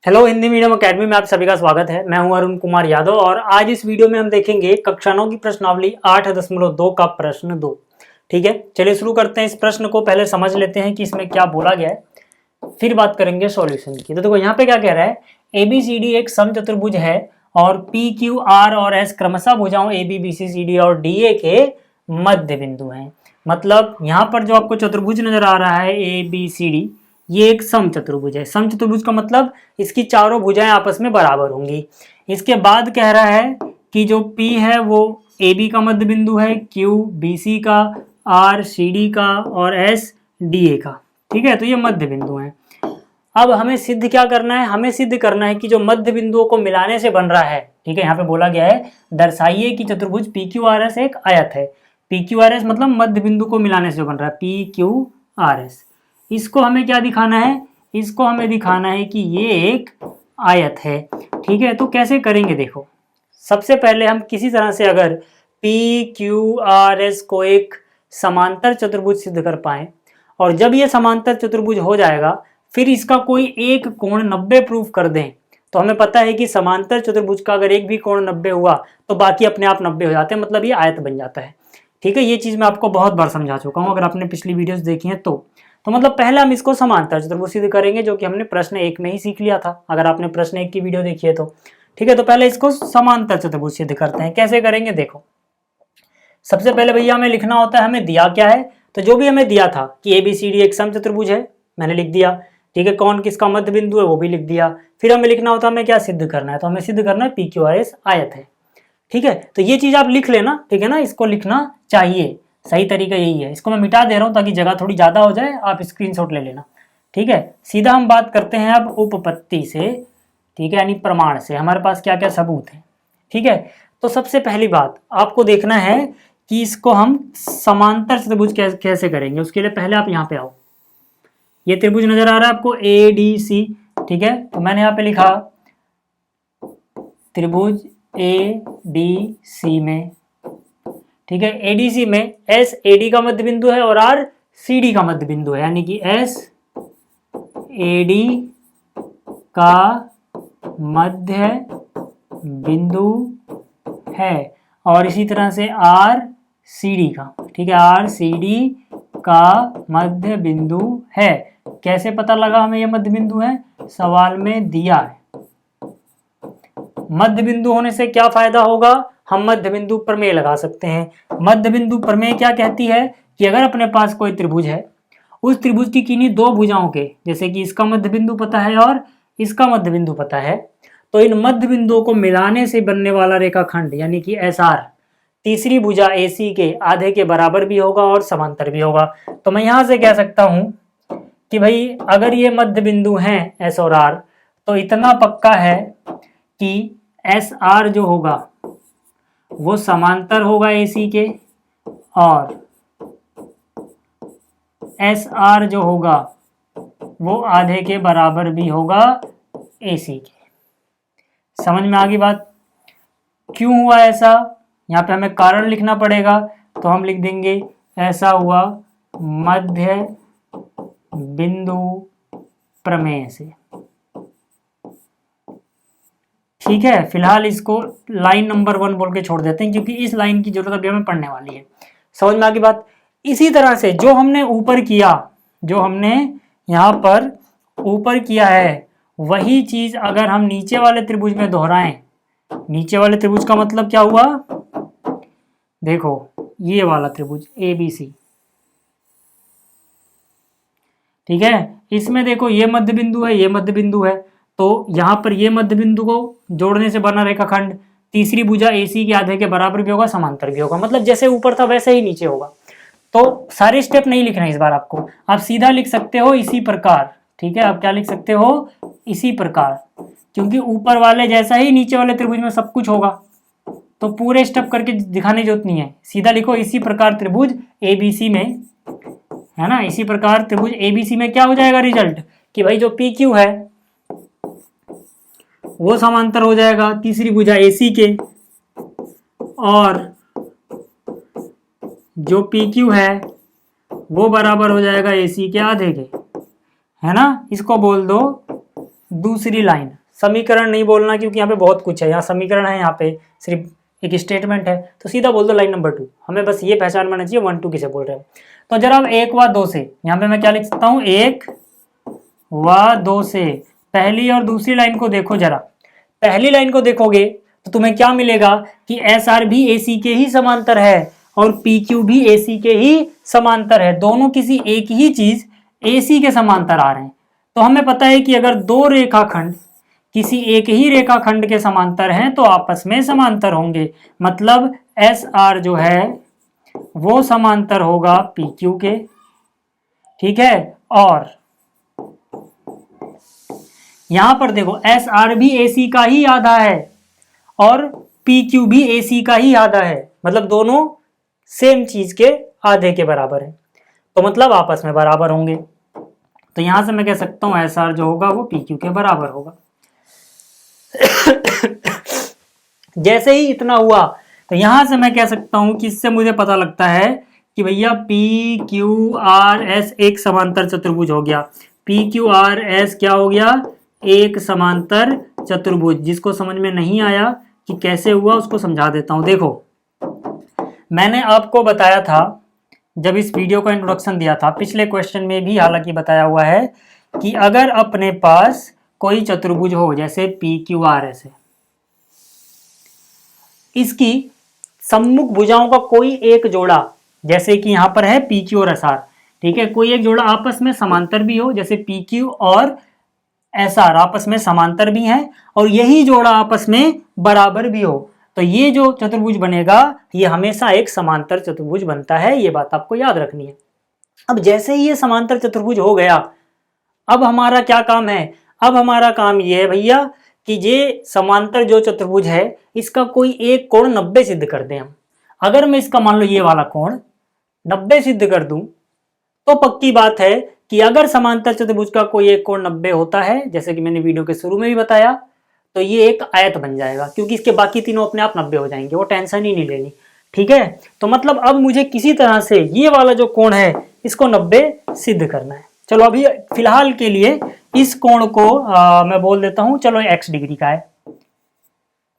Hello Hindi medium academy में आप सभी का स्वागत है। मैं हूं अरुण कुमार यादव और आज इस वीडियो में हम देखेंगे कक्षा 9 की प्रश्नावली 8.2 का प्रश्न 2। ठीक है, चलिए शुरू करते हैं। इस प्रश्न को पहले समझ लेते हैं कि इसमें क्या बोला गया है, फिर बात करेंगे सॉल्यूशन की। तो देखो यहाँ पे क्या कह रहा है, ABCD एक समचतुर्भुज है और PQR और S क्रमशः भुजाओं ABBCCD और DA के मध्य बिंदु हैं। मतलब यहाँ पर जो आपको चतुर्भुज नजर आ रहा है ABCD, ये एक समचतुर्भुज है। समचतुर्भुज का मतलब इसकी चारों भुजाएं आपस में बराबर होंगी। इसके बाद कह रहा है कि जो P है वो AB का मध्य बिंदु है, Q BC का, R CD का और S DA का। ठीक है, तो ये मध्य बिंदु हैं। अब हमें सिद्ध क्या करना है, हमें सिद्ध करना है कि जो मध्य बिंदुओं को मिलाने से बन रहा है। ठीक है, यहाँ पे बोला गया है दर्शाइए कि चतुर्भुज PQRS एक आयत है। PQRS मतलब मध्य बिंदु को मिलाने से बन रहा है, PQRS। इसको हमें क्या दिखाना है, इसको हमें दिखाना है कि ये एक आयत है। ठीक है, तो कैसे करेंगे देखो। सबसे पहले हम किसी तरह से अगर PQRS को एक समांतर चतुर्भुज सिद्ध कर पाए, और जब ये समांतर चतुर्भुज हो जाएगा फिर इसका कोई एक कोण 90 प्रूफ कर दें, तो हमें पता है कि समांतर चतुर्भुज का अगर एक भी कोण 90 हुआ तो बाकी अपने आप 90 हो जाते हैं, मतलब ये आयत बन जाता है। ठीक है, ये चीज़ मैं आपको बहुत बार समझा चुका हूँ अगर आपने पिछली वीडियोस देखी हैं तो मतलब पहले हम इसको समांतर चतुर्भुज सिद्ध करेंगे, जो कि हमने प्रश्न 1 में ही सीख लिया था, अगर आपने प्रश्न 1 की वीडियो देखी है तो। ठीक है, तो पहले इसको समांतर चतुर्भुज सिद्ध करते हैं। कैसे करेंगे देखो। सबसे पहले भैया हमें लिखना होता है हमें दिया क्या है, तो जो भी हमें दिया था कि ABCD एक समचतुर्भुज है, मैंने लिख दिया। ठीक है, कौन किसका मध्य बिंदु है वो भी लिख दिया। फिर हमें लिखना होता है हमें क्या सिद्ध करना है, तो हमें सिद्ध करना है PQRS आयत है। ठीक है, तो ये चीज आप लिख लेना। ठीक है ना, इसको लिखना चाहिए, सही तरीका यही है। इसको मैं मिटा दे रहा हूं ताकि जगह थोड़ी ज्यादा हो जाए, आप स्क्रीनशॉट ले लेना। ठीक है, सीधा हम बात करते हैं अब उपपत्ति से। ठीक है, यानी प्रमाण से हमारे पास क्या क्या सबूत है। ठीक है, तो सबसे पहली बात आपको देखना है कि इसको हम समांतर चतुर्भुज कैसे करेंगे। उसके लिए पहले आप यहाँ पे आओ। ये त्रिभुज नजर आ रहा है आपको ADC। ठीक है, तो मैंने यहाँ पे लिखा त्रिभुज ADC में। ठीक है, ADC में S AD का मध्य बिंदु है और R CD का मध्य बिंदु है, यानी कि S AD का मध्य बिंदु है और इसी तरह से R CD का। ठीक है, R CD का मध्य बिंदु है। कैसे पता लगा हमें यह मध्य बिंदु है, सवाल में दिया है। मध्य बिंदु होने से क्या फायदा होगा, हम मध्य बिंदु प्रमेय लगा सकते हैं। मध्य बिंदु प्रमेय क्या कहती है कि अगर अपने पास कोई त्रिभुज है, उस त्रिभुज की किन्हीं दो भुजाओं के, जैसे कि इसका मध्य बिंदु पता है और इसका मध्य बिंदु पता है, तो इन मध्य बिंदुओं को मिलाने से बनने वाला रेखाखंड यानी कि SR तीसरी भुजा AC के आधे के बराबर भी होगा और समांतर भी होगा। तो मैं यहां से कह सकता हूं कि भाई अगर ये मध्य बिंदु हैं S और R, तो इतना पक्का है कि SR जो होगा वो समांतर होगा AC के और SR जो होगा वो आधे के बराबर भी होगा AC के। समझ में आ गई बात। क्यों हुआ ऐसा, यहाँ पे हमें कारण लिखना पड़ेगा, तो हम लिख देंगे ऐसा हुआ मध्य बिंदु प्रमेय से। ठीक है, फिलहाल इसको लाइन नंबर 1 बोल के छोड़ देते हैं, क्योंकि इस लाइन की जरूरत अभी हमें पढ़ने वाली है। समझ में आ गई बात। इसी तरह से जो हमने ऊपर किया, जो हमने यहाँ पर ऊपर किया है, वही चीज अगर हम नीचे वाले त्रिभुज में दोहराएं। नीचे वाले त्रिभुज का मतलब क्या हुआ, देखो ये वाला त्रिभुज ABC। ठीक है, इसमें देखो ये मध्य बिंदु है, ये मध्य बिंदु है, तो यहां पर ये मध्य बिंदु को जोड़ने से बना रेखाखंड तीसरी भुजा AC के आधे के बराबर भी होगा, समांतर भी होगा। मतलब जैसे ऊपर था वैसे ही नीचे होगा। तो सारे स्टेप नहीं लिखना इस बार आपको, आप सीधा लिख सकते हो इसी प्रकार। ठीक है, आप क्या लिख सकते हो, इसी प्रकार, क्योंकि ऊपर वाले जैसा ही नीचे वाले त्रिभुज में सब कुछ होगा, तो पूरे स्टेप करके दिखाने की जरूरत नहीं है। सीधा लिखो इसी प्रकार त्रिभुज ABC में, है ना, इसी प्रकार त्रिभुज ABC में क्या हो जाएगा रिजल्ट, कि भाई जो PQ है वो समांतर हो जाएगा तीसरी भुजा AC के, और जो PQ है वो बराबर हो जाएगा AC के आधे के, है ना। इसको बोल दो दूसरी लाइन, समीकरण नहीं बोलना क्योंकि यहाँ पे बहुत कुछ है, यहाँ समीकरण है, यहाँ पे सिर्फ एक स्टेटमेंट है, तो सीधा बोल दो लाइन नंबर 2। हमें बस ये पहचान में आना चाहिए 1 2 किसे बोल रहे हैं। तो जरा अब 1 व 2 से, यहाँ पे मैं क्या लिख सकता हूँ, 1 व 2 से पहली और दूसरी लाइन को देखो जरा। पहली लाइन को देखोगे तो तुम्हें क्या मिलेगा कि एस आर भी ए सी के ही समांतर है और पी क्यू भी ए सी के ही समांतर है, दोनों किसी एक ही चीज ए सी के समांतर आ रहे हैं। तो हमें पता है कि अगर दो रेखाखंड किसी एक ही रेखाखंड के समांतर हैं तो आपस में समांतर होंगे, मतलब एस आर जो है वो समांतर होगा पी क्यू के, ठीक है। और यहां पर देखो एस आर भी ए सी का ही आधा है और पी क्यू भी ए सी का ही आधा है, मतलब दोनों सेम चीज के आधे के बराबर है, तो मतलब आपस में बराबर होंगे। तो यहां से मैं कह सकता हूं एस आर जो होगा वो पी क्यू के बराबर होगा। जैसे ही इतना हुआ तो यहां से मैं कह सकता हूं कि इससे मुझे पता लगता है कि भैया पी क्यू आर एस एक समांतर चतुर्भुज हो गया। पी क्यू आर एस क्या हो गया, एक समांतर चतुर्भुज। जिसको समझ में नहीं आया कि कैसे हुआ उसको समझा देता हूं। देखो मैंने आपको बताया था जब इस वीडियो का इंट्रोडक्शन दिया था, पिछले क्वेश्चन में भी हालांकि बताया हुआ है कि अगर अपने पास कोई चतुर्भुज हो जैसे पी क्यू आर एस है, इसकी सम्मुख भुजाओं का कोई एक जोड़ा, जैसे कि यहां पर है पी क्यू और एस आर, ठीक है, कोई एक जोड़ा आपस में समांतर भी हो, जैसे पी क्यू और एस आर आपस में समांतर भी हैं और यही जोड़ा आपस में बराबर भी हो, तो ये जो चतुर्भुज बनेगा ये हमेशा एक समांतर चतुर्भुज बनता है। ये बात आपको याद रखनी है। अब जैसे ही ये समांतर चतुर्भुज हो गया, अब हमारा क्या काम है, अब हमारा काम ये है भैया कि ये समांतर जो चतुर्भुज है इसका कोई एक कोण 90 सिद्ध कर दें हम। अगर मैं इसका मान लो ये वाला कोण 90 सिद्ध कर दूं तो पक्की बात है कि अगर समांतर चतुर्भुज का कोई एक कोण 90 होता है, जैसे कि मैंने वीडियो के शुरू में भी बताया, तो ये एक आयत बन जाएगा क्योंकि इसके बाकी तीनों अपने आप 90 हो जाएंगे, वो टेंशन ही नहीं लेनी, ठीक है। तो मतलब अब मुझे किसी तरह से ये वाला जो कोण है इसको 90 सिद्ध करना है। चलो अभी फिलहाल के लिए इस कोण को मैं बोल देता हूं, चलो x डिग्री का है।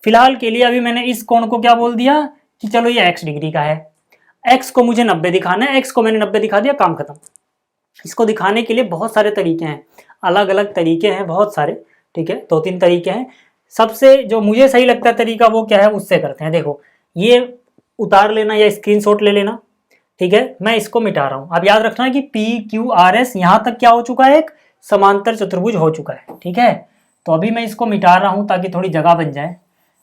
फिलहाल के लिए अभी मैंने इस कोण को क्या बोल दिया कि चलो ये x डिग्री का है। x को मुझे 90 दिखाना है, x को मैंने 90 दिखा दिया, काम खत्म। इसको दिखाने के लिए बहुत सारे तरीके हैं, अलग अलग तरीके हैं बहुत सारे, ठीक है, 2-3 तरीके हैं। सबसे जो मुझे सही लगता है तरीका वो क्या है, उससे करते हैं। देखो ये उतार लेना या स्क्रीनशॉट ले लेना, ठीक है। मैं इसको मिटा रहा हूं। अब याद रखना है कि पी क्यू आर एस यहां तक क्या हो चुका है, एक समांतर चतुर्भुज हो चुका है, ठीक है। तो अभी मैं इसको मिटा रहा हूं ताकि थोड़ी जगह बन जाए,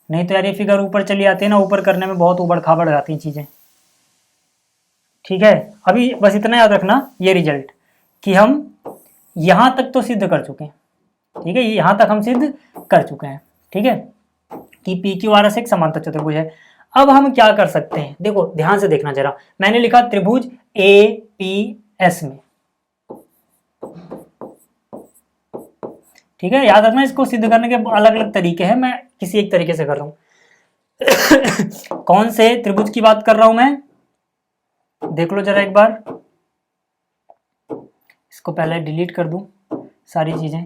नहीं तो यार ये फिगर ऊपर चली आती है ना, ऊपर करने में बहुत उबड़ खाबड़ जाती हैं चीजें, ठीक है। अभी बस इतना याद रखना ये रिजल्ट कि हम यहां तक तो सिद्ध कर चुके हैं, ठीक है, यहां तक हम सिद्ध कर चुके हैं, ठीक है, कि पी क्यू आर एस एक समांतर चतुर्भुज है। अब हम क्या कर सकते हैं, देखो ध्यान से देखना जरा, मैंने लिखा त्रिभुज ए पी एस में, ठीक है। याद रखना इसको सिद्ध करने के अलग अलग तरीके हैं, मैं किसी एक तरीके से कर रहा हूं। कौन से त्रिभुज की बात कर रहा हूं मैं, देख लो जरा एक बार। इसको पहले डिलीट कर दूं सारी चीजें।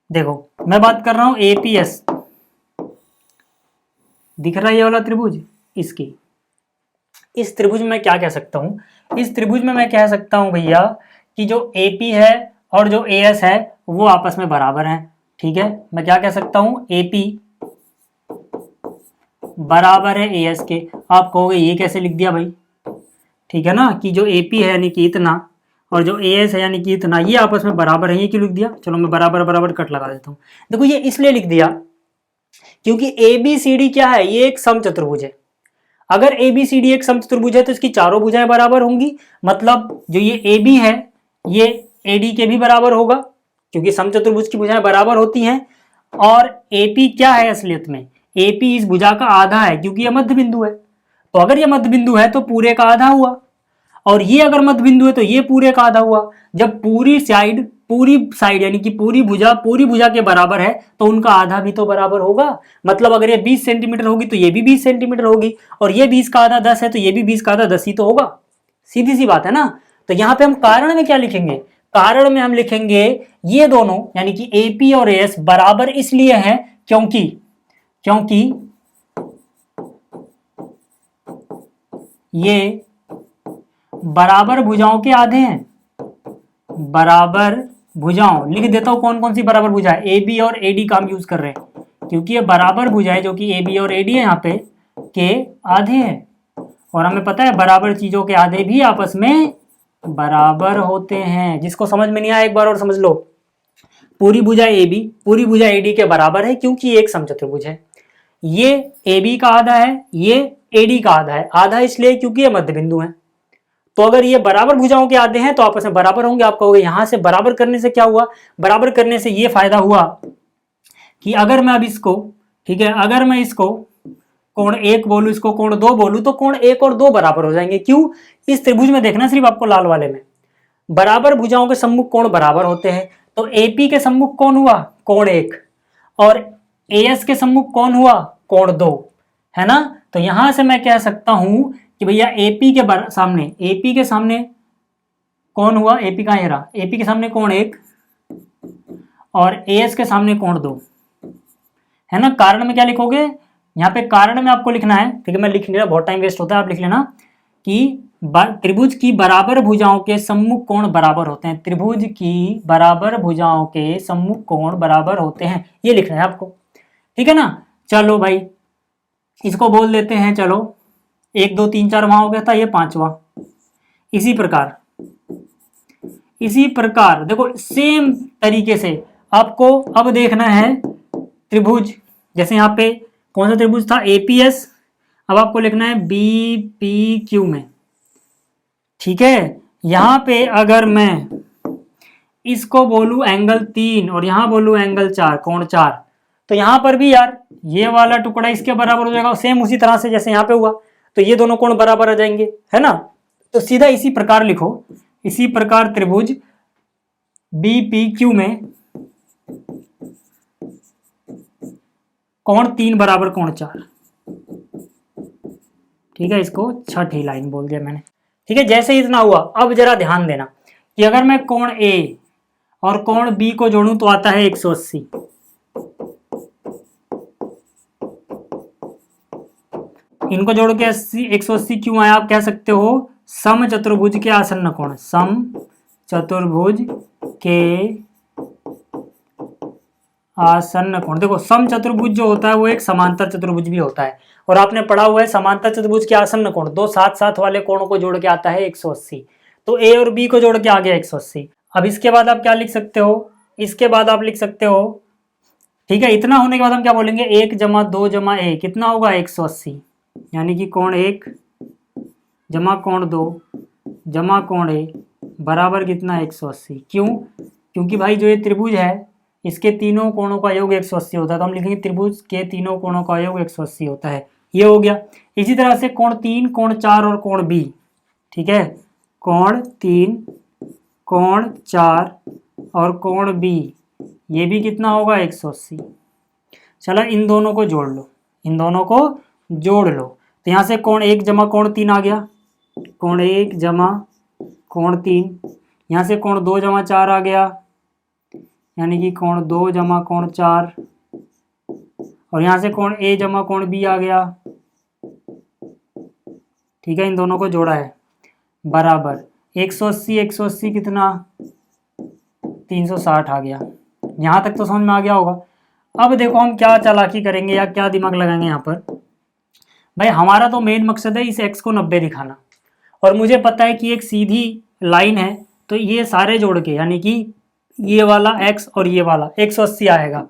देखो मैं बात कर रहा हूं एपीएस, दिख रहा है ये वाला त्रिभुज, इसकी इस त्रिभुज में क्या कह सकता हूं, इस त्रिभुज में मैं कह सकता हूं भैया कि जो एपी है और जो एएस है वो आपस में बराबर हैं, ठीक है। मैं क्या कह सकता हूं, एपी बराबर है एएस के। आप कहोगे ये कैसे लिख दिया भाई, ठीक है ना, कि जो एपी है यानी कि इतना और जो एएस है यानी कि इतना, ये आपस में बराबर है, ये क्यों लिख दिया। चलो मैं बराबर बराबर कट लगा देता हूँ। देखो ये इसलिए लिख दिया क्योंकि ए बी सी डी क्या है, ये एक समचतुर्भुज है। अगर ए बी सी डी एक समचतुर्भुज है तो इसकी चारों भुजाएं बराबर होंगी, मतलब जो ये ए बी है ये ए डी के भी बराबर होगा क्योंकि समचतुर्भुज की भुजाएं बराबर होती हैं। और एपी क्या है असलियत में, एपी इस भुजा का आधा है क्योंकि यह मध्य बिंदु है, तो अगर यह मध्य बिंदु है तो पूरे का आधा हुआ, और ये अगर मध्य बिंदु है तो ये पूरे का आधा हुआ। जब पूरी साइड यानी कि पूरी भुजा के बराबर है तो उनका आधा भी तो बराबर होगा, मतलब अगर ये 20 सेंटीमीटर होगी तो ये भी 20 सेंटीमीटर होगी, और ये 20 का आधा 10 है तो ये भी 20 का आधा 10 ही तो होगा। सीधी सी बात है ना। तो यहाँ पे हम कारण में क्या लिखेंगे, कारण में हम लिखेंगे ये दोनों यानी कि AP और AS बराबर इसलिए है क्योंकि ये बराबर भुजाओं के आधे हैं। बराबर भुजाओं लिख देता हूं, कौन कौन सी बराबर भुजा है, AB और AD का हम यूज कर रहे हैं क्योंकि ये बराबर भुजाएं जो कि AB और AD है यहाँ पे के आधे हैं, और हमें पता है बराबर चीजों के आधे भी आपस में बराबर होते हैं। जिसको समझ में नहीं आया एक बार और समझ लो। पूरी भुजा AB पूरी भुजा AD के बराबर है क्योंकि ये एक समचतुर्भुज है। ये AB का आधा है, ये AD का आधा है। आधा इसलिए क्योंकि ये मध्य बिंदु है। तो अगर ये बराबर भुजाओं के आधे हैं तो आपस में बराबर होंगे। आप कहोगे यहां से बराबर करने से क्या हुआ, बराबर करने से ये फायदा हुआ कि अगर मैं अब इसको, ठीक है, अगर मैं इसको कोण 1 बोलूं, इसको कोण 2 बोलूं, तो कोण 1 और 2 बराबर हो जाएंगे। क्यों? इस त्रिभुज में देखना सिर्फ आपको लाल वाले में बराबर भुजाओं के सम्मुख कोण बराबर होते हैं। तो AP के सम्मुख कौन हुआ, कोण 1, और AS के सम्मुख कौन हुआ, कोण 2, है ना। तो यहां से मैं कह सकता हूं कि भैया AP के सामने कौन हुआ, AP का ये रहा, AP के सामने कोण 1 और AS के सामने कोण 2, है ना। कारण में क्या लिखोगे, यहाँ पे कारण में आपको लिखना है, ठीक है, मैं लिख नहीं रहा, बहुत टाइम वेस्ट होता है, आप लिख लेना कि त्रिभुज की बराबर भुजाओं के सम्मुख कोण बराबर होते हैं। त्रिभुज की बराबर भुजाओं के सम्मुख कोण बराबर होते हैं, ये लिखना है आपको, ठीक है ना। चलो भाई इसको बोल देते हैं, चलो 1 2 3 4 वहां हो गया था, ये 5वां। इसी प्रकार देखो सेम तरीके से आपको अब देखना है त्रिभुज, जैसे यहाँ पे कौन सा त्रिभुज था, APS, अब आपको लिखना है BPQ में, ठीक है। यहां पे अगर मैं इसको बोलूं एंगल 3 और यहां बोलूं एंगल 4, कोण 4, तो यहां पर भी यार ये वाला टुकड़ा इसके बराबर हो जाएगा, सेम उसी तरह से जैसे यहां पे हुआ, तो ये दोनों कोण बराबर आ जाएंगे, है ना। तो सीधा इसी प्रकार लिखो, इसी प्रकार त्रिभुज BPQ में कोण 3 बराबर कोण 4, ठीक है, इसको छठी लाइन बोल दिया मैंने, ठीक है। जैसे ही इतना हुआ, अब जरा ध्यान देना कि अगर मैं कोण A और कोण B को जोड़ूं तो आता है 180। इनको जोड़ के 180 क्यों आया, आप कह सकते हो समचतुर्भुज के आसन्न कोण, समचतुर्भुज के आसन्न कोण। देखो समचतुर्भुज जो होता है वो एक समांतर चतुर्भुज भी होता है, और आपने पढ़ा हुआ है समांतर चतुर्भुज के आसन्न कोण, दो साथ साथ वाले कोणों को जोड़ के आता है 180। तो A और B को जोड़ के आ गया 180। अब इसके बाद आप क्या लिख सकते हो, इसके बाद आप लिख सकते हो, ठीक है, इतना होने के बाद हम क्या बोलेंगे, 1 जमा 2 जमा A कितना होगा 180, यानी कि कोण 1 जमा कोण 2 जमा कोण A बराबर कितना 180। क्यों? क्योंकि भाई जो ये त्रिभुज है इसके तीनों कोणों का योग 180 होता है, तो हम लिखेंगे त्रिभुज के तीनों कोणों का योग 180 होता है, ये हो गया। इसी तरह से कोण 3, कोण 4 और कोण B, ठीक है, कोण 3, कोण 4 और कोण B, ये भी कितना होगा 180। चलो इन दोनों को जोड़ लो, इन दोनों को जोड़ लो, तो यहाँ से कोण 1 जमा कोण 3 आ गया, कोण 1 जमा कोण 3, यहाँ से कोण 2 जमा 4 आ गया, यानी कि कोण 2 जमा कोण 4, और यहाँ से कोण A जमा कोण B आ गया, ठीक है, इन दोनों को जोड़ा है, बराबर 180 180 कितना 360 आ गया। यहाँ तक तो समझ में आ गया होगा। अब देखो हम क्या चालाकी करेंगे या क्या दिमाग लगाएंगे यहाँ पर। भाई हमारा तो मेन मकसद है इस x को 90 दिखाना, और मुझे पता है कि एक सीधी लाइन है, तो ये सारे जोड़ के यानी कि ये वाला x और ये वाला 180 आएगा,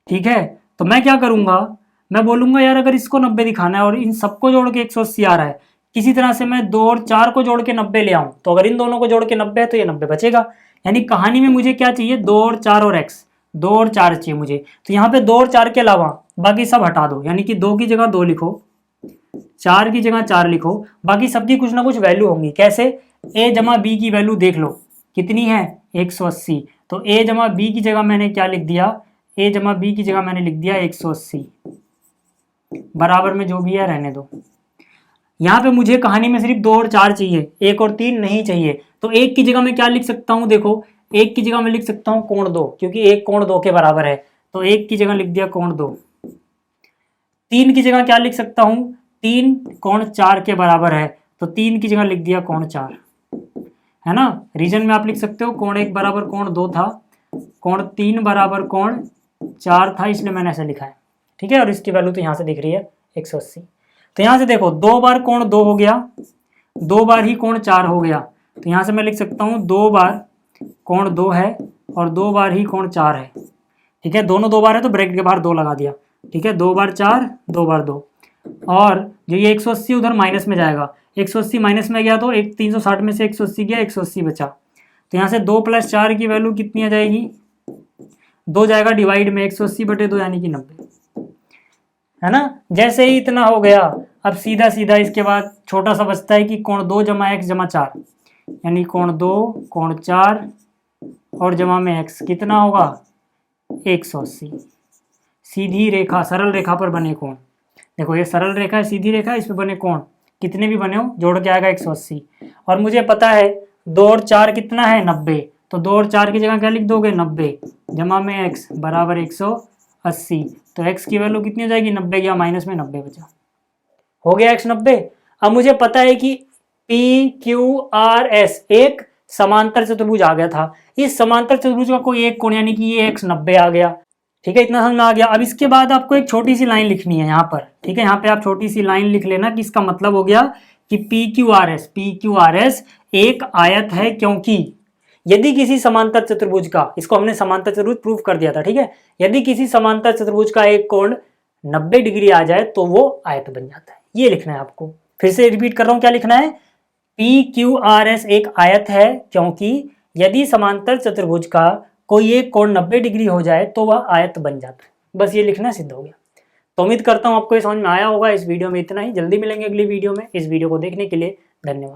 ठीक है। तो मैं क्या करूँगा, मैं बोलूँगा यार अगर इसको 90 दिखाना है और इन सबको जोड़ के 180 आ रहा है, किसी तरह से मैं 2 और 4 को जोड़ के 90 ले आऊँ, तो अगर इन दोनों को जोड़ के 90 है तो ये 90 बचेगा। यानी कहानी में मुझे क्या चाहिए, 2 और 4 और x, 2 और 4 चाहिए मुझे। तो यहाँ पे 2 और 4 के अलावा बाकी सब हटा दो, यानी कि 2 की जगह 2 लिखो, 4 की जगह 4 लिखो, बाकी सबकी कुछ ना कुछ वैल्यू होंगी। कैसे, a जमा b की वैल्यू देख लो कितनी है 180, तो a जमा b की जगह मैंने क्या लिख दिया, a जमा b की जगह मैंने लिख दिया 180, बराबर में जो भी है रहने दो। यहाँ पे मुझे कहानी में सिर्फ 2 और 4 चाहिए, 1 और 3 नहीं चाहिए, तो 1 की जगह मैं क्या लिख सकता हूँ, देखो एक की जगह मैं लिख सकता हूँ कोण 2, क्योंकि एक कोण 2 के बराबर है, तो एक की जगह लिख दिया कोण 2। 3 की जगह क्या लिख सकता हूँ, 3 कोण 4 के बराबर है, तो 3 की जगह लिख दिया कोण 4, है ना। रीजन में आप लिख सकते हो कोण 1 बराबर कोण 2 था, कोण 3 बराबर कोण 4 था, इसलिए मैंने ऐसे लिखा है, ठीक है। और इसकी वैल्यू तो यहाँ से दिख रही है 180। तो यहाँ से देखो 2 बार कोण 2 हो गया, 2 बार ही कोण 4 हो गया, तो यहाँ से मैं लिख सकता हूँ 2 बार कोण 2 है और 2 बार ही कोण 4 है, ठीक है। दोनों 2 बार है तो ब्रैकेट के बाहर 2 लगा दिया, ठीक है। 2 बार 4, 2 बार 2, और जो ये 180 उधर माइनस में जाएगा, 180 माइनस में गया तो 360 में से 180 गया, 180 बचा, तो यहाँ से 2 + 4 की वैल्यू कितनी आ जाएगी, 2 जाएगा डिवाइड में 180/2 यानी कि 90, है ना। जैसे ही इतना हो गया, अब सीधा सीधा इसके बाद छोटा सा बचता है कि कोण 2 + x = 4, यानी कोण 2 कोण 4 और जमा में x कितना होगा 180। सीधी रेखा, सरल रेखा पर बने कोण, देखो ये सरल रेखा है, सीधी रेखा है, इस पर बने कोण कितने भी बने हो जोड़ के आएगा 180। और मुझे पता है 2 और 4 कितना है 90, तो 2 और 4 की जगह क्या लिख दोगे 90 जमा में x बराबर 180, तो x की वैल्यू कितनी हो जाएगी 90 गया माइनस में 90 बचा, हो गया x 90। अब मुझे पता है कि PQRS एक समांतर चतुर्भुज आ गया था, इस समांतर चतुर्भुज का कोई एक कोण यानी कि ये x 90 आ गया, ठीक है। इतना समझ में आ गया। अब इसके बाद आपको एक छोटी सी लाइन लिखनी है यहाँ पर, ठीक है। यहाँ पे आप छोटी सी लाइन लिख लेना कि इसका मतलब हो गया कि PQRS एक आयत है, क्योंकि यदि किसी समांतर चतुर्भुज का, इसको हमने समांतर चतुर्भुज प्रूफ कर दिया था, ठीक है। यदि किसी समांतर चतुर्भुज का एक कोण 90 डिग्री आ जाए तो वो आयत बन जाता है, ये लिखना है आपको। फिर से रिपीट कर रहा हूँ, क्या लिखना है, PQRS एक आयत है, क्योंकि यदि समांतर चतुर्भुज का कोई एक कोण 90 डिग्री हो जाए तो वह आयत बन जाता है, बस ये लिखना सिद्ध हो गया। तो उम्मीद करता हूँ आपको ये समझ में आया होगा। इस वीडियो में इतना ही, जल्दी मिलेंगे अगली वीडियो में। इस वीडियो को देखने के लिए धन्यवाद।